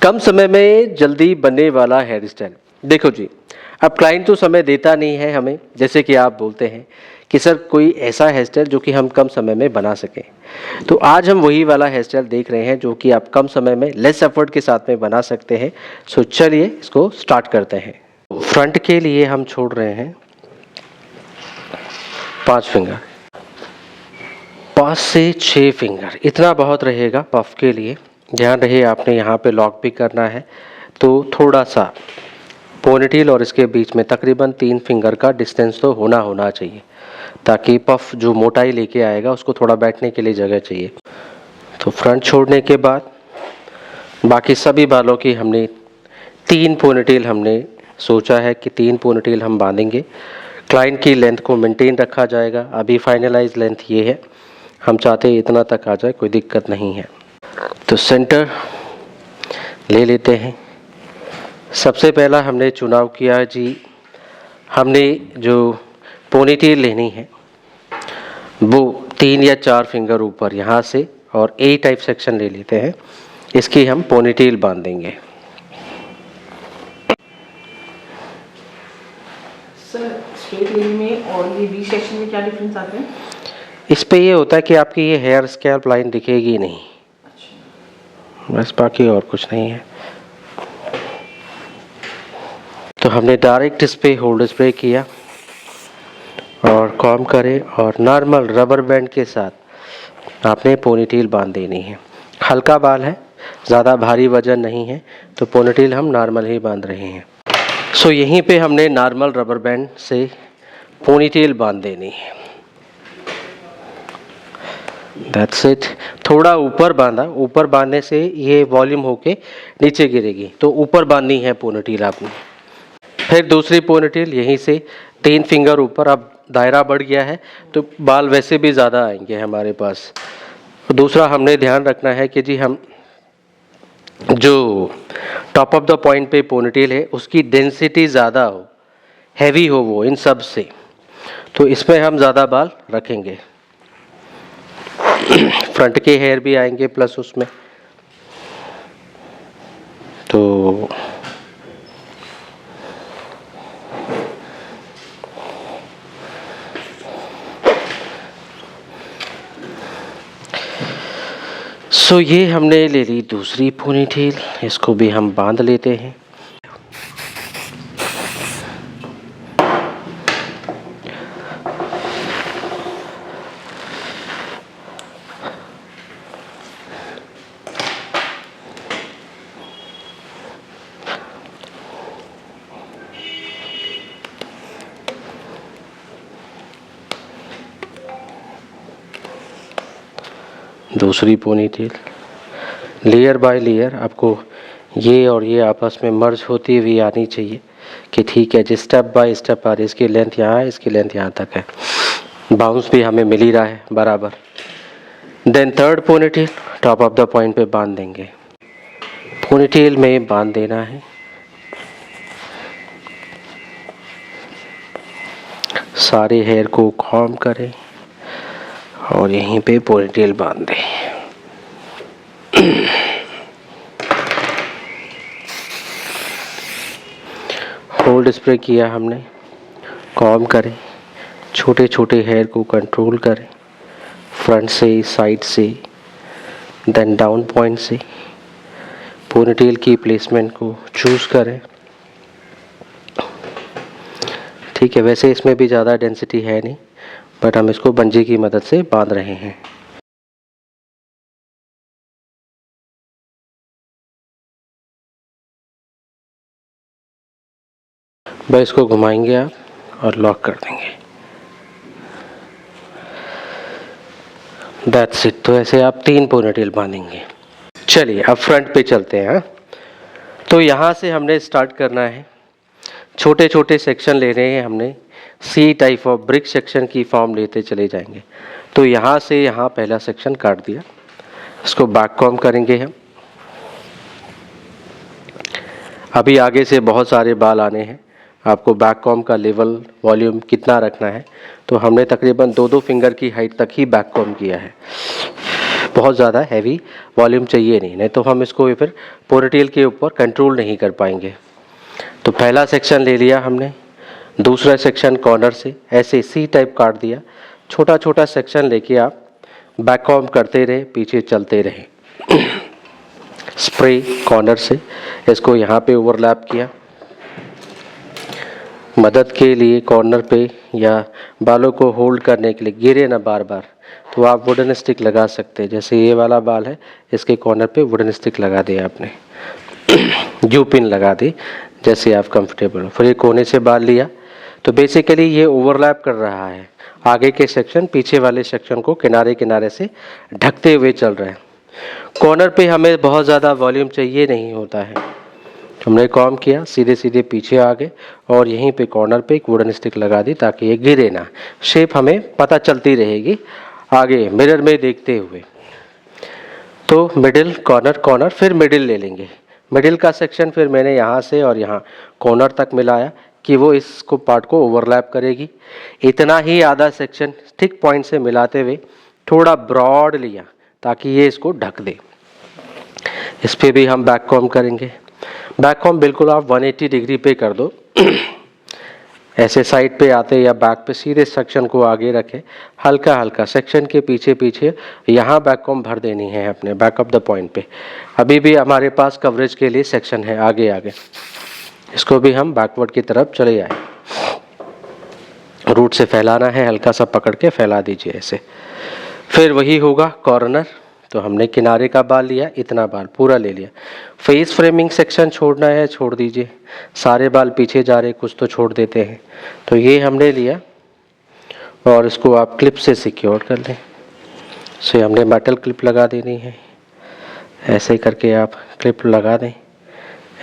कम समय में जल्दी बनने वाला हेयर स्टाइल। देखो जी, अब क्लाइंट तो समय देता नहीं है हमें, जैसे कि आप बोलते हैं कि सर कोई ऐसा हेयर स्टाइल जो कि हम कम समय में बना सकें। तो आज हम वही वाला हेयर स्टाइल देख रहे हैं जो कि आप कम समय में लेस एफर्ट के साथ में बना सकते हैं। सो चलिए इसको स्टार्ट करते हैं। फ्रंट के लिए हम छोड़ रहे हैं 5 फिंगर, 5 से 6 फिंगर, इतना बहुत रहेगा पफ के लिए। ध्यान रहे आपने यहाँ पे लॉक भी करना है, तो थोड़ा सा पोनीटेल और इसके बीच में तकरीबन 3 फिंगर का डिस्टेंस तो होना चाहिए, ताकि पफ जो मोटाई लेके आएगा उसको थोड़ा बैठने के लिए जगह चाहिए। तो फ्रंट छोड़ने के बाद बाकी सभी बालों की हमने 3 पोनीटेल हमने सोचा है कि 3 पोनीटेल हम बांधेंगे। क्लाइंट की लेंथ को मेंटेन रखा जाएगा। अभी फाइनलाइज लेंथ ये है, हम चाहते हैं इतना तक आ जाए, कोई दिक्कत नहीं है। तो सेंटर ले लेते हैं। सबसे पहला हमने चुनाव किया जी, हमने जो पोनीटेल लेनी है वो 3 या 4 फिंगर ऊपर यहाँ से और ए टाइप सेक्शन ले लेते हैं, इसकी हम पोनीटेल बांध देंगे। सर स्ट्रेट लेन में और ये वी सेक्शन में क्या डिफरेंस आते हैं? इस पे ये होता है कि आपकी ये हेयर स्कैल्प लाइन दिखेगी नहीं, बस, बाकी और कुछ नहीं है। तो हमने डायरेक्ट इस पे होल्ड स्प्रे किया और कॉम करे और नॉर्मल रबर बैंड के साथ आपने पोनीटेल बांध देनी है। हल्का बाल है, ज़्यादा भारी वजन नहीं है, तो पोनीटेल हम नॉर्मल ही बांध रहे हैं। सो यहीं पे हमने नॉर्मल रबर बैंड से पोनीटेल बांध देनी है। That's it. थोड़ा ऊपर बांधा, ऊपर बांधने से ये वॉल्यूम होके नीचे गिरेगी, तो ऊपर बांधनी है पोनीटेल आपने। फिर दूसरी पोनीटेल यहीं से 3 फिंगर ऊपर। अब दायरा बढ़ गया है तो बाल वैसे भी ज़्यादा आएंगे हमारे पास। दूसरा हमने ध्यान रखना है कि जी हम जो टॉप ऑफ द पॉइंट पे पोनीटेल है उसकी डेंसिटी ज़्यादा हो, हैवी हो वो इन सब से, तो इसमें हम ज़्यादा बाल रखेंगे। फ्रंट के हेयर भी आएंगे प्लस उसमें, तो सो ये हमने ले ली दूसरी पोनीटेल, इसको भी हम बांध लेते हैं। दूसरी पोनीटेल लेयर बाय लेयर आपको ये और ये आपस में मर्ज होती हुई आनी चाहिए कि ठीक है जी, स्टेप बाय स्टेप आ रही है। इसकी लेंथ यहाँ है, इसकी लेंथ यहाँ तक है, बाउंस भी हमें मिल ही रहा है बराबर। Then third ponytail top of the point पे बांध देंगे। पोनीटेल में बांध देना है, सारे हेयर को कॉम्ब करें और यहीं पे पोनीटेल बांध दें। होल्ड स्प्रे किया हमने, कॉम्ब करें, छोटे छोटे हेयर को कंट्रोल करें, फ्रंट से, साइड से, देन डाउन पॉइंट से पोनीटेल की प्लेसमेंट को चूज़ करें। ठीक है, वैसे इसमें भी ज़्यादा डेंसिटी है नहीं, बट हम इसको बंजी की मदद से बांध रहे हैं। बस इसको घुमाएंगे आप और लॉक कर देंगे। That's it. तो ऐसे आप 3 पोनीटेल बांधेंगे। चलिए अब फ्रंट पे चलते हैं। तो यहाँ से हमने स्टार्ट करना है, छोटे छोटे सेक्शन ले रहे हैं हमने, see type of brick section की फॉर्म लेते चले जाएंगे। तो यहाँ से यहाँ पहला सेक्शन काट दिया, इसको बैक कॉम्ब करेंगे हम। अभी आगे से बहुत सारे बाल आने हैं, आपको बैक कॉम्ब का लेवल वॉल्यूम कितना रखना है, तो हमने तकरीबन 2-2 फिंगर की हाइट तक ही बैक कॉम्ब किया है। बहुत ज़्यादा हैवी वॉल्यूम चाहिए नहीं तो हम इसको फिर पोनीटेल के ऊपर कंट्रोल नहीं कर पाएंगे। तो पहला सेक्शन ले लिया हमने, दूसरा सेक्शन कॉर्नर से ऐसे सी टाइप काट दिया। छोटा छोटा सेक्शन लेके आप बैक कॉम्ब करते रहे, पीछे चलते रहे। स्प्रे कॉर्नर से इसको यहाँ पे ओवरलैप किया। मदद के लिए कॉर्नर पे या बालों को होल्ड करने के लिए, गिरे ना बार बार, तो आप वुडन स्टिक लगा सकते हैं। जैसे ये वाला बाल है, इसके कॉर्नर पे वुडन स्टिक लगा दिया आपने, यू पिन लगा दी, जैसे आप कंफर्टेबल हो। फिर ये कोने से बाल लिया, तो बेसिकली ये ओवरलैप कर रहा है। आगे के सेक्शन पीछे वाले सेक्शन को किनारे किनारे से ढकते हुए चल रहे हैं। कॉर्नर पे हमें बहुत ज़्यादा वॉल्यूम चाहिए नहीं होता है। हमने कॉम किया, सीधे सीधे पीछे आ गए और यहीं पे कॉर्नर पे एक वुडन स्टिक लगा दी ताकि ये गिरे ना। शेप हमें पता चलती रहेगी आगे मिरर में देखते हुए। तो मिडिल कॉर्नर कॉर्नर, फिर मिडिल ले लेंगे। मिडिल का सेक्शन फिर मैंने यहाँ से और यहाँ कॉर्नर तक मिलाया कि वो इसको पार्ट को ओवरलैप करेगी। इतना ही आधा सेक्शन थिक पॉइंट से मिलाते हुए थोड़ा ब्रॉड लिया ताकि ये इसको ढक दे। इस पे भी हम बैक कॉम करेंगे। बैक कॉम बिल्कुल आप 180 डिग्री पे कर दो। ऐसे साइड पे आते या बैक पे सीधे सेक्शन को आगे रखें, हल्का हल्का सेक्शन के पीछे पीछे यहाँ बैक कॉम भर देनी है अपने बैक ऑफ द पॉइंट पे। अभी भी हमारे पास कवरेज के लिए सेक्शन है आगे आगे, इसको भी हम बैकवर्ड की तरफ चले आए। रूट से फैलाना है, हल्का सा पकड़ के फैला दीजिए ऐसे। फिर वही होगा कॉर्नर, तो हमने किनारे का बाल लिया, इतना बाल पूरा ले लिया। फेस फ्रेमिंग सेक्शन छोड़ना है छोड़ दीजिए, सारे बाल पीछे जा रहे, कुछ तो छोड़ देते हैं। तो ये हमने लिया और इसको आप क्लिप से सिक्योर कर लें। से हमने मेटल क्लिप लगा देनी है, ऐसे करके आप क्लिप लगा दें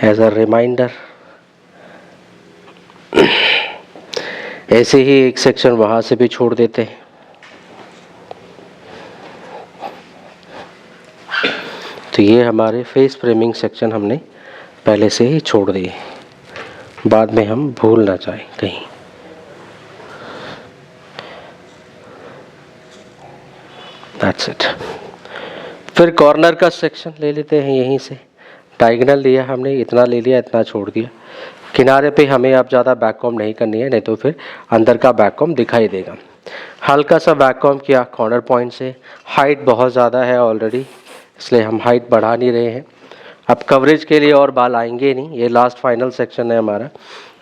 एज अ रिमाइंडर। ऐसे ही एक सेक्शन वहाँ से भी छोड़ देते हैं। तो ये हमारे फेस फ्रेमिंग सेक्शन हमने पहले से ही छोड़ दिए, बाद में हम भूल ना जाए कहीं। That's it. फिर कॉर्नर का सेक्शन ले लेते हैं यहीं से। डायगोनल लिया हमने, इतना ले लिया, इतना छोड़ दिया। किनारे पे हमें अब ज़्यादा बैक कॉम नहीं करनी है, नहीं तो फिर अंदर का बैक कॉम दिखाई देगा। हल्का सा बैक कॉम किया कॉर्नर पॉइंट से। हाइट बहुत ज़्यादा है ऑलरेडी, इसलिए हम हाइट बढ़ा नहीं रहे हैं। अब कवरेज के लिए और बाल आएंगे नहीं, ये लास्ट फाइनल सेक्शन है हमारा।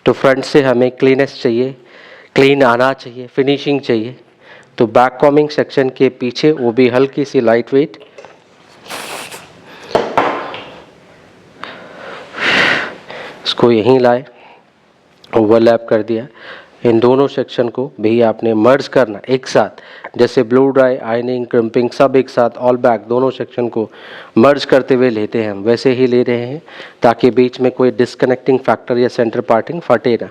तो फ्रंट से हमें क्लीनेस चाहिए, क्लीन आना चाहिए, फिनिशिंग चाहिए। तो बैक कॉमिंग सेक्शन के पीछे वो भी हल्की सी लाइट वेट, इसको यहीं लाए, ओवरलैप कर दिया। इन दोनों सेक्शन को भी आपने मर्ज करना एक साथ, जैसे ब्लो ड्राई, आयनिंग, क्रिम्पिंग सब एक साथ, ऑल बैक दोनों सेक्शन को मर्ज करते हुए लेते हैं हम, वैसे ही ले रहे हैं ताकि बीच में कोई डिस्कनेक्टिंग फैक्टर या सेंटर पार्टिंग फटे ना।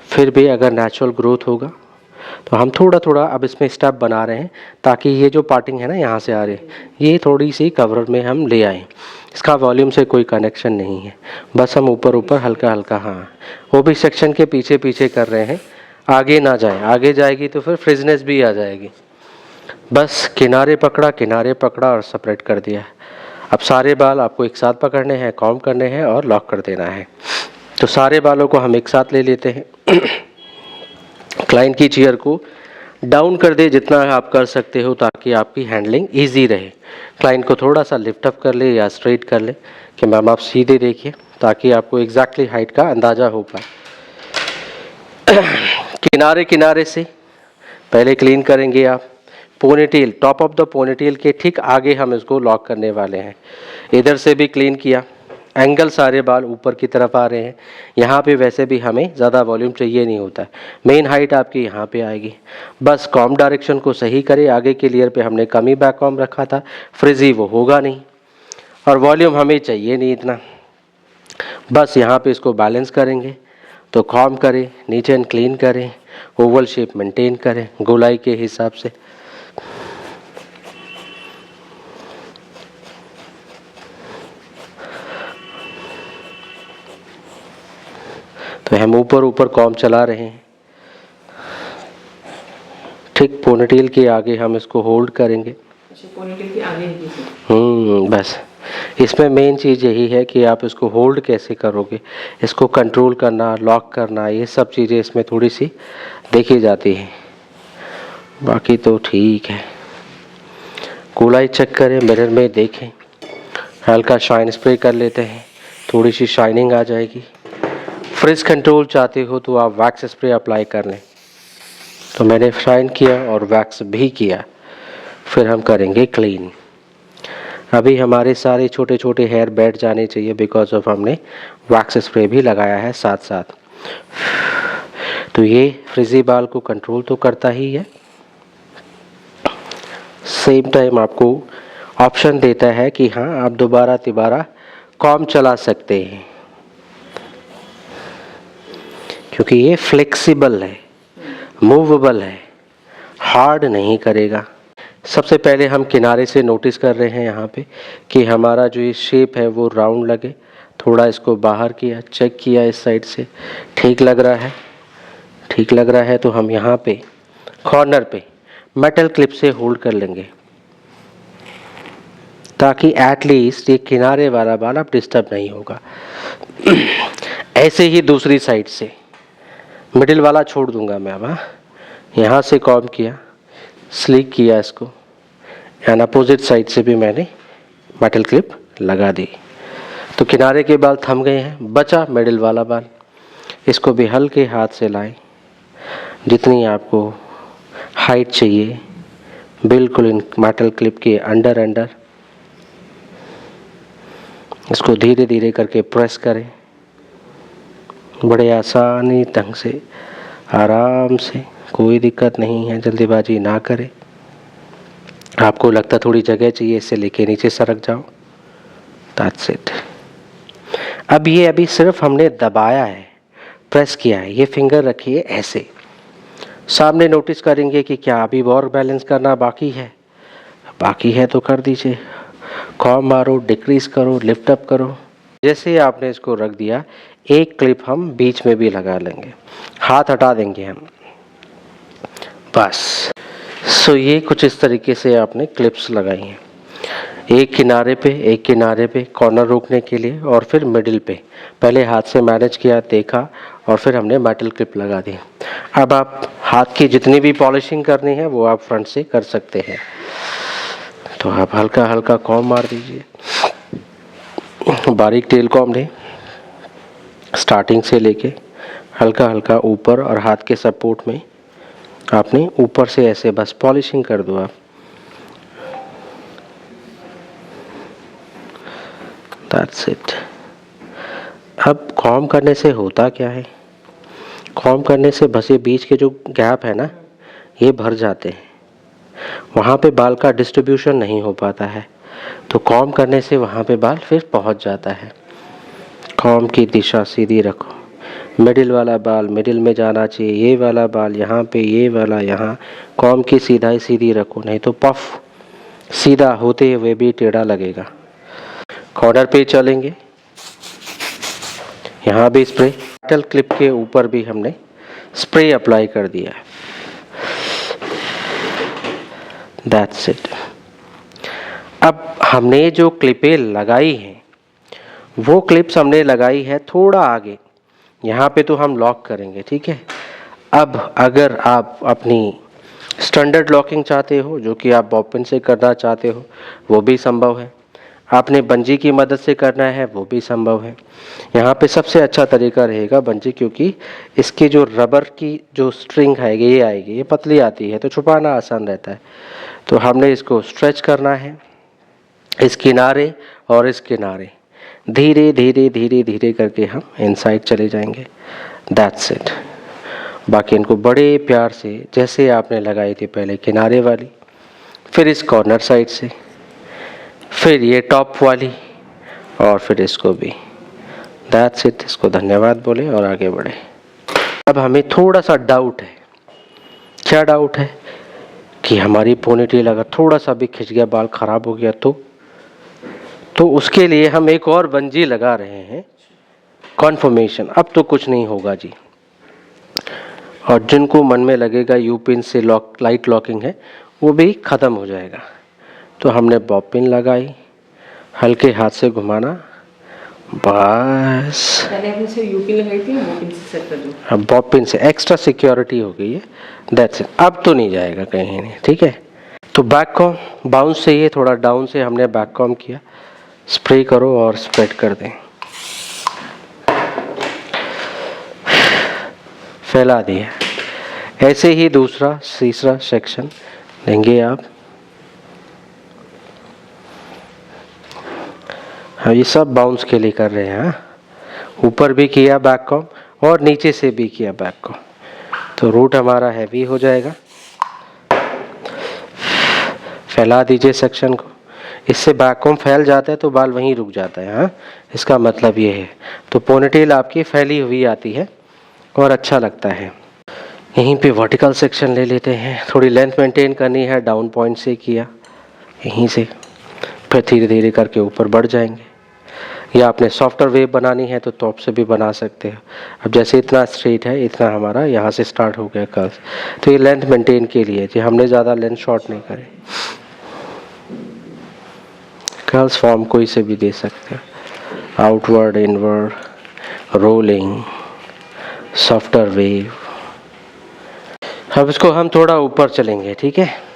फिर भी अगर नेचुरल ग्रोथ होगा तो हम थोड़ा थोड़ा अब इसमें स्टेप बना रहे हैं ताकि ये जो पार्टिंग है ना यहाँ से आ रही है, ये थोड़ी सी कवर में हम ले आएँ। इसका वॉल्यूम से कोई कनेक्शन नहीं है, बस हम ऊपर ऊपर हल्का हल्का, हाँ वो भी सेक्शन के पीछे पीछे कर रहे हैं, आगे ना जाए। आगे जाएगी तो फिर फ्रिजनेस भी आ जाएगी। बस किनारे पकड़ा और सेपरेट कर दिया। अब सारे बाल आपको एक साथ पकड़ने हैं, कॉम करने हैं और लॉक कर देना है। तो सारे बालों को हम एक साथ ले लेते हैं। क्लाइंट की चेयर को डाउन कर दे जितना आप कर सकते हो ताकि आपकी हैंडलिंग इजी रहे। क्लाइंट को थोड़ा सा लिफ्ट अप कर ले या स्ट्रेट कर ले कि मैम आप सीधे देखिए, ताकि आपको एग्जैक्टली हाइट का अंदाज़ा हो पाए। किनारे किनारे से पहले क्लीन करेंगे आप। Ponytail, top of the ponytail के ठीक आगे हम इसको लॉक करने वाले हैं। इधर से भी क्लीन किया, एंगल सारे बाल ऊपर की तरफ आ रहे हैं। यहाँ पे वैसे भी हमें ज़्यादा वॉल्यूम चाहिए नहीं होता है, मेन हाइट आपकी यहाँ पे आएगी। बस कॉम डायरेक्शन को सही करें। आगे के लेयर पे हमने कम ही बैक कॉम रखा था, फ्रिजी वो होगा नहीं और वॉल्यूम हमें चाहिए नहीं इतना। बस यहाँ पे इसको बैलेंस करेंगे तो कॉम करें, नीचे एंड क्लीन करें, ओवल शेप मेंटेन करें गोलाई के हिसाब से। तो हम ऊपर ऊपर कॉम चला रहे हैं। ठीक पोनीटेल के आगे हम इसको होल्ड करेंगे। अच्छा, पोनीटेल के आगे ही पीछे। बस इसमें मेन चीज़ यही है कि आप इसको होल्ड कैसे करोगे, इसको कंट्रोल करना, लॉक करना, ये सब चीज़ें इसमें थोड़ी सी देखी जाती हैं। बाकी तो ठीक है। गोलाई चेक करें, मिरर में देखें, हल्का शाइन स्प्रे कर लेते हैं, थोड़ी सी शाइनिंग आ जाएगी। फ्रिज कंट्रोल चाहते हो तो आप वैक्स स्प्रे अप्लाई कर लें। तो मैंने शाइन किया और वैक्स भी किया, फिर हम करेंगे क्लीन। अभी हमारे सारे छोटे छोटे हेयर बैठ जाने चाहिए बिकॉज ऑफ हमने वैक्स स्प्रे भी लगाया है साथ साथ। तो ये फ्रिजी बाल को कंट्रोल तो करता ही है, सेम टाइम आपको ऑप्शन देता है कि हाँ आप दोबारा तिबारा कॉम चला सकते हैं, क्योंकि ये फ्लेक्सिबल है, मूवेबल है, हार्ड नहीं करेगा। सबसे पहले हम किनारे से नोटिस कर रहे हैं यहाँ पे कि हमारा जो ये शेप है वो राउंड लगे। थोड़ा इसको बाहर किया, चेक किया इस साइड से, ठीक लग रहा है। ठीक लग रहा है तो हम यहाँ पे कॉर्नर पे मेटल क्लिप से होल्ड कर लेंगे, ताकि एटलीस्ट ये किनारे वाला बाल अब डिस्टर्ब नहीं होगा। ऐसे ही दूसरी साइड से मिडिल वाला छोड़ दूंगा मैं अब। यहाँ से कॉम किया, स्लीक किया इसको, एंड अपोजिट साइड से भी मैंने मेटल क्लिप लगा दी। तो किनारे के बाल थम गए हैं, बचा मिडिल वाला बाल। इसको भी हल्के हाथ से लाएं, जितनी आपको हाइट चाहिए बिल्कुल इन मेटल क्लिप के अंडर इसको धीरे धीरे करके प्रेस करें, बड़े आसानी ढंग से, आराम से, कोई दिक्कत नहीं है, जल्दीबाजी ना करें। आपको लगता थोड़ी जगह चाहिए, इससे लेके नीचे सरक जाओ, दैट्स इट। अब ये अभी सिर्फ हमने दबाया है, प्रेस किया है। ये फिंगर रखिए ऐसे, सामने नोटिस करेंगे कि क्या अभी और बैलेंस करना बाकी है तो कर दीजिए। कॉम मारो, डिक्रीज करो, लिफ्ट अप करो। जैसे आपने इसको रख दिया, एक क्लिप हम बीच में भी लगा लेंगे, हाथ हटा देंगे हम, बस। सो ये कुछ इस तरीके से आपने क्लिप्स लगाई हैं, एक किनारे पे कॉर्नर रोकने के लिए, और फिर मिडिल पे पहले हाथ से मैनेज किया, देखा, और फिर हमने मेटल क्लिप लगा दी। अब आप हाथ की जितनी भी पॉलिशिंग करनी है वो आप फ्रंट से कर सकते हैं। तो आप हल्का हल्का कॉम मार दीजिए, बारीक टेल कॉम लें, स्टार्टिंग से लेके हल्का हल्का ऊपर, और हाथ के सपोर्ट में आपने ऊपर से ऐसे बस पॉलिशिंग कर दो आप, दैट्स इट। अब कॉम करने से होता क्या है, कॉम करने से बस ये बीच के जो गैप है ना, ये भर जाते हैं, वहाँ पे बाल का डिस्ट्रीब्यूशन नहीं हो पाता है। तो कॉम करने से वहाँ पे बाल फिर पहुँच जाता है। कॉम की दिशा सीधी रखो, मिडिल वाला बाल मिडिल में जाना चाहिए, ये वाला बाल यहाँ पे, ये वाला यहाँ। कॉम की सीधाई सीधी रखो, नहीं तो पफ सीधा होते हुए भी टेढ़ा लगेगा। कॉर्नर पे चलेंगे, यहाँ भी स्प्रे, मेटल क्लिप के ऊपर भी हमने स्प्रे अप्लाई कर दिया है, दैट्स इट। अब हमने जो क्लिपें लगाई हैं वो क्लिप्स हमने लगाई है थोड़ा आगे, यहाँ पे तो हम लॉक करेंगे, ठीक है। अब अगर आप अपनी स्टैंडर्ड लॉकिंग चाहते हो, जो कि आप बॉबिन से करना चाहते हो, वो भी संभव है। आपने बंजी की मदद से करना है, वो भी संभव है। यहाँ पे सबसे अच्छा तरीका रहेगा बंजी, क्योंकि इसकी जो रबर की जो स्ट्रिंग है ये आएगी, ये पतली आती है तो छुपाना आसान रहता है। तो हमने इसको स्ट्रेच करना है, इस किनारे और इस किनारे, धीरे धीरे धीरे धीरे करके हम इनसाइड चले जाएंगे, दैट्स इट। बाकी इनको बड़े प्यार से, जैसे आपने लगाई थी पहले किनारे वाली, फिर इस कॉर्नर साइड से, फिर ये टॉप वाली, और फिर इसको भी, दैट्स इट। इसको धन्यवाद बोले और आगे बढ़े। अब हमें थोड़ा सा डाउट है, क्या डाउट है कि हमारी पोनीटेल अगर थोड़ा सा भी खिंच गया, बाल खराब हो गया तो उसके लिए हम एक और बंजी लगा रहे हैं, कॉन्फर्मेशन। अब तो कुछ नहीं होगा जी, और जिनको मन में लगेगा यू पिन से लाइट लॉकिंग है, वो भी ख़त्म हो जाएगा। तो हमने बॉब पिन लगाई, हल्के हाथ से घुमाना, बस। मैंने अपने से यूपी लगाई थी, वो पिन से सेट कर दूँ। अब बॉब पिन से एक्स्ट्रा सिक्योरिटी हो गई है, दैट्स इट। अब तो नहीं जाएगा कहीं नहीं, ठीक है। तो बैक कॉम बाउंस से ये थोड़ा डाउन से हमने बैक कॉम किया, स्प्रे करो और स्प्रेड कर दें, फैला दिया। ऐसे ही दूसरा तीसरा सेक्शन लेंगे आप। हाँ, ये सब बाउंस के लिए कर रहे हैं। हाँ, ऊपर भी किया बैक कॉम और नीचे से भी किया बैक कॉम, तो रूट हमारा हैवी हो जाएगा। फैला दीजिए सेक्शन को, इससे बैक कॉम फैल जाता है तो बाल वहीं रुक जाता है। हाँ, इसका मतलब ये है। तो पोनीटेल आपकी फैली हुई आती है और अच्छा लगता है। यहीं पे वर्टिकल सेक्शन ले लेते हैं, थोड़ी लेंथ मेंटेन करनी है, डाउन पॉइंट से किया यहीं से, फिर धीरे धीरे करके ऊपर बढ़ जाएंगे। या आपने सॉफ्टर वेव बनानी है तो टॉप से भी बना सकते हैं। अब जैसे इतना स्ट्रेट है, इतना हमारा यहाँ से स्टार्ट हो गया कर्ल्स, तो ये लेंथ मेंटेन के लिए जी, हमने ज़्यादा लेंथ शॉर्ट नहीं करे। कर्ल्स फॉर्म कोई से भी दे सकते हैं, outward, inward, rolling, softer wave. अब इसको हम थोड़ा ऊपर चलेंगे, ठीक है।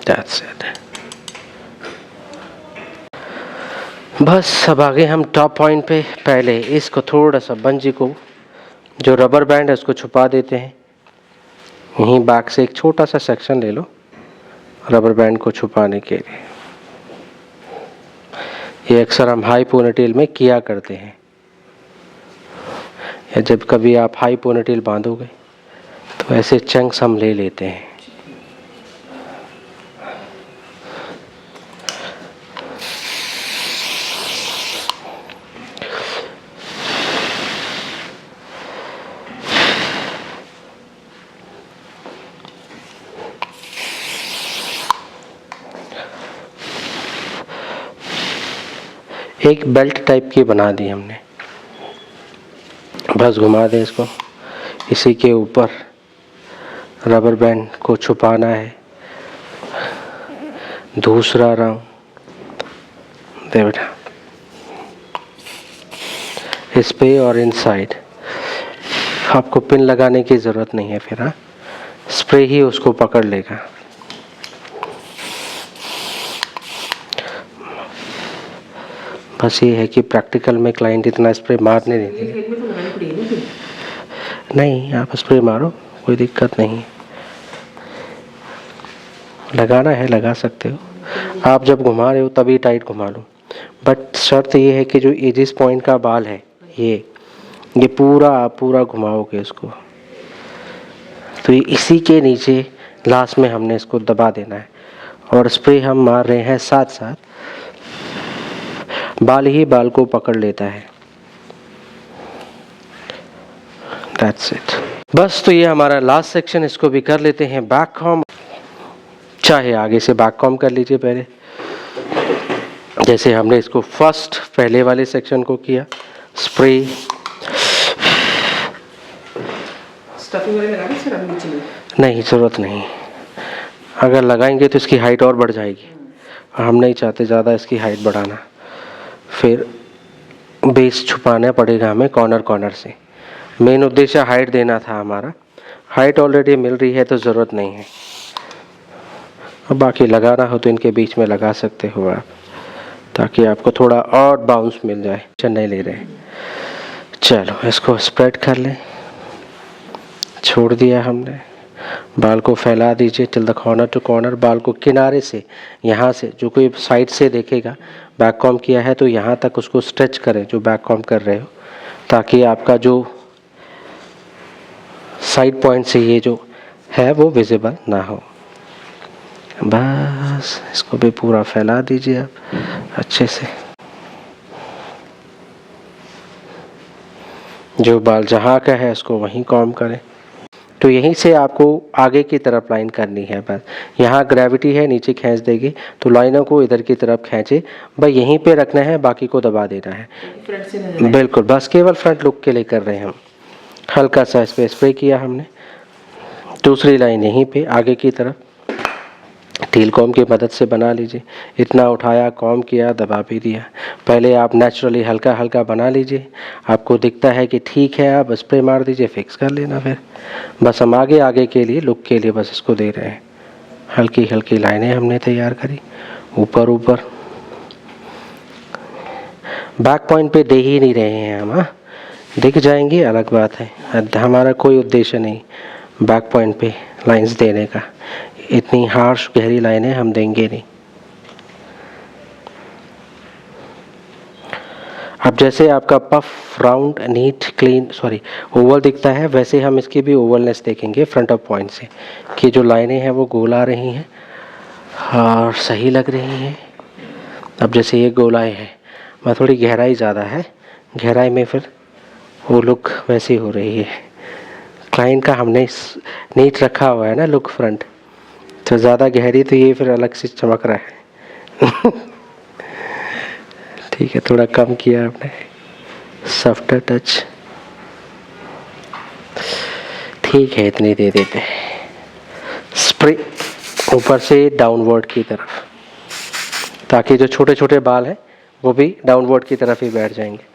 That's it. बस अब आगे हम टॉप पॉइंट पे पहले इसको थोड़ा सा बंजी को, जो रबर बैंड है उसको छुपा देते हैं। यहीं बैक से एक छोटा सा सेक्शन ले लो रबर बैंड को छुपाने के लिए। ये अक्सर हम हाई पोनीटेल में किया करते हैं, या जब कभी आप हाई पोनीटेल बांधोगे तो ऐसे चंक्स हम ले लेते हैं। एक बेल्ट टाइप की बना दी हमने, बस घुमा दें इसको, इसी के ऊपर रबर बैंड को छुपाना है। दूसरा राउंड दे बेटा, इस पे और इनसाइड। आपको पिन लगाने की ज़रूरत नहीं है फिर। हाँ, स्प्रे ही उसको पकड़ लेगा। बस ये है कि प्रैक्टिकल में क्लाइंट इतना स्प्रे मारने नहीं देंगे। हेड में तो लगानी पड़ेगी ना फिर। नहीं, आप स्प्रे मारो, कोई दिक्कत नहीं। लगाना है लगा सकते हो, आप जब घुमा रहे हो तभी टाइट घुमा लो। बट शर्त ये है कि जो एजिस पॉइंट का बाल है ये पूरा आप पूरा घुमाओगे इसको, तो ये इसी के नीचे लास्ट में हमने इसको दबा देना है। और स्प्रे हम मार रहे हैं साथ साथ, बाल ही बाल को पकड़ लेता है। That's it. बस, तो ये हमारा लास्ट सेक्शन, इसको भी कर लेते हैं बैक कॉम। चाहे आगे से बैक कॉम कर लीजिए पहले, जैसे हमने इसको फर्स्ट पहले वाले सेक्शन को किया। स्प्रे स्टफिंग वाले लगा सर अभी नीचे में? नहीं, ज़रूरत नहीं। अगर लगाएंगे तो इसकी हाइट और बढ़ जाएगी, हम नहीं चाहते ज़्यादा इसकी हाइट बढ़ाना। फिर बेस छुपाना पड़ेगा हमें कॉर्नर कॉर्नर से। मेन उद्देश्य हाइट देना था हमारा, हाइट ऑलरेडी मिल रही है तो ज़रूरत नहीं है। अब बाकी लगाना हो तो इनके बीच में लगा सकते हो आप, ताकि आपको थोड़ा और बाउंस मिल जाए। नहीं ले रहे, चलो इसको स्प्रेड कर लें। छोड़ दिया हमने, बाल को फैला दीजिए till the corner to corner. बाल को किनारे से, यहाँ से, जो कोई साइड से देखेगा बैक कॉम किया है तो यहाँ तक उसको स्ट्रेच करें जो बैक कॉम कर रहे हो, ताकि आपका जो साइड पॉइंट से ये जो है वो विजिबल ना हो। बस इसको भी पूरा फैला दीजिए आप अच्छे से। जो बाल जहाँ का है उसको वहीं कॉम करें। तो यहीं से आपको आगे की तरफ लाइन करनी है। बस यहाँ ग्रेविटी है, नीचे खींच देगी तो लाइनों को इधर की तरफ खींचे, भाई यहीं पे रखना है, बाकी को दबा देना है। फ्रंट से नजर आए। बिल्कुल, बस केवल फ्रंट लुक के लिए कर रहे हैं हम। हल्का सा इस पर स्प्रे किया हमने, दूसरी लाइन यहीं पे आगे की तरफ टील कॉम की मदद से बना लीजिए। इतना उठाया, कॉम किया, दबा भी दिया। पहले आप नेचुरली हल्का हल्का बना लीजिए, आपको दिखता है कि ठीक है, आप स्प्रे मार दीजिए, फिक्स कर लेना। फिर बस हम आगे के लिए, लुक के लिए बस इसको दे रहे हैं। हल्की हल्की लाइनें हमने तैयार करी, ऊपर ऊपर। बैक पॉइंट पे दे ही नहीं रहे हैं हम, हाँ, दिख जाएंगे अलग बात है, हमारा कोई उद्देश्य नहीं बैक पॉइंट पे लाइंस देने का। इतनी हार्श गहरी लाइनें हम देंगे नहीं। अब जैसे आपका puff round, neat, clean, sorry oval दिखता है, वैसे हम इसकी भी ओवलनेस देखेंगे फ्रंट ऑफ पॉइंट से, कि जो लाइनें हैं वो गोल आ रही हैं और सही लग रही हैं। अब जैसे ये गोलाई है, मैं थोड़ी गहराई ज़्यादा है, गहराई में फिर वो लुक वैसी हो रही है। क्लाइंट का हमने नीट रखा हुआ है ना लुक फ्रंट, तो ज़्यादा गहरी तो ये फिर अलग से चमक रहा है। ठीक है, थोड़ा कम किया आपने, सॉफ्टर टच, ठीक है, इतनी दे देते हैं। स्प्रे ऊपर से डाउनवर्ड की तरफ, ताकि जो छोटे छोटे बाल हैं वो भी डाउनवर्ड की तरफ ही बैठ जाएंगे।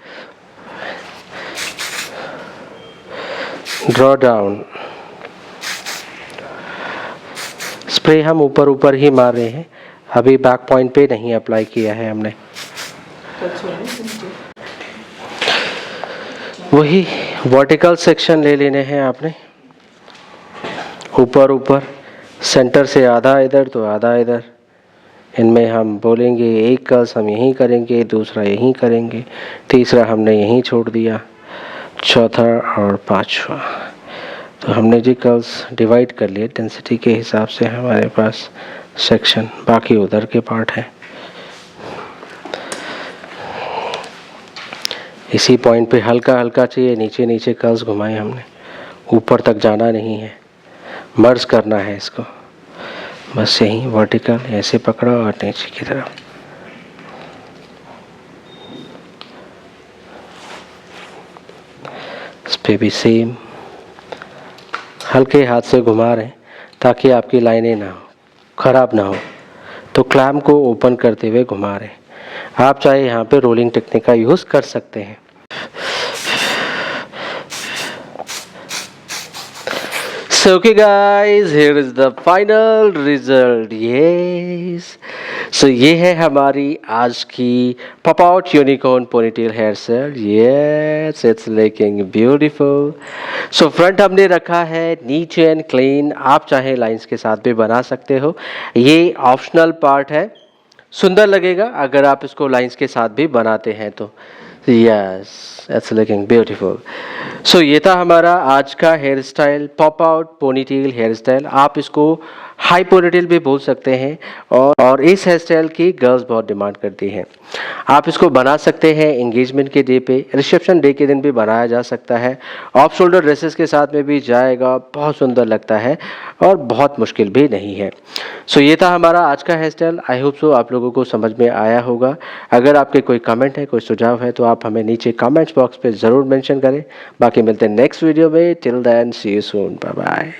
ड्रॉ डाउन, स्प्रे हम ऊपर ऊपर ही मार रहे हैं, अभी बैक पॉइंट पे नहीं अप्लाई किया है हमने। वही वर्टिकल सेक्शन ले लेने हैं आपने, ऊपर ऊपर, सेंटर से आधा इधर तो आधा इधर। इनमें हम बोलेंगे एक कर्ल्स हम यहीं करेंगे, दूसरा यहीं करेंगे, तीसरा हमने यहीं छोड़ दिया, चौथा और पांचवा। तो हमने जी कर्ल्स डिवाइड कर लिए डेंसिटी के हिसाब से, हमारे पास सेक्शन, बाकी उधर के पार्ट है। इसी पॉइंट पे हल्का हल्का चाहिए, नीचे नीचे कर्ल्स घुमाए हमने, ऊपर तक जाना नहीं है, मर्ज करना है इसको। बस यहीं वर्टिकल ऐसे पकड़ा और नीचे की तरफ। इस पे भी सेम हल्के हाथ से घुमा रहे हैं ताकि आपकी लाइनें ना हो, खराब ना हो। तो क्लैम को ओपन करते हुए घुमा रहे हैं। आप चाहे यहाँ पे रोलिंग टेक्निक का यूज़ कर सकते हैं। So okay guys, here is the final result. Yes. So ये है हमारी आज की pop out unicorn ponytail hair style. Yes, it's looking beautiful. So front हमने रखा है नीट एंड क्लीन, आप चाहे लाइंस के साथ भी बना सकते हो, ये ऑप्शनल पार्ट है। सुंदर लगेगा अगर आप इसको लाइंस के साथ भी बनाते हैं तो। Yes, it's looking beautiful. So ये था हमारा आज का hair style, pop out ponytail hair style. आप इसको हाई पोनीटेल भी बोल सकते हैं, और इस हेयर स्टाइल की गर्ल्स बहुत डिमांड करती हैं। आप इसको बना सकते हैं एंगेजमेंट के डे पे, रिसेप्शन डे के दिन भी बनाया जा सकता है। ऑफ शोल्डर ड्रेसेस के साथ में भी जाएगा, बहुत सुंदर लगता है और बहुत मुश्किल भी नहीं है। सो ये था हमारा आज का hair style. I hope so आप लोगों को समझ में आया होगा। अगर आपके कोई कमेंट है, कोई सुझाव है, तो आप हमें नीचे कमेंट्स बॉक्स पे ज़रूर मेंशन करें। बाकी मिलते हैं नेक्स्ट वीडियो में। Till then see you soon, bye bye.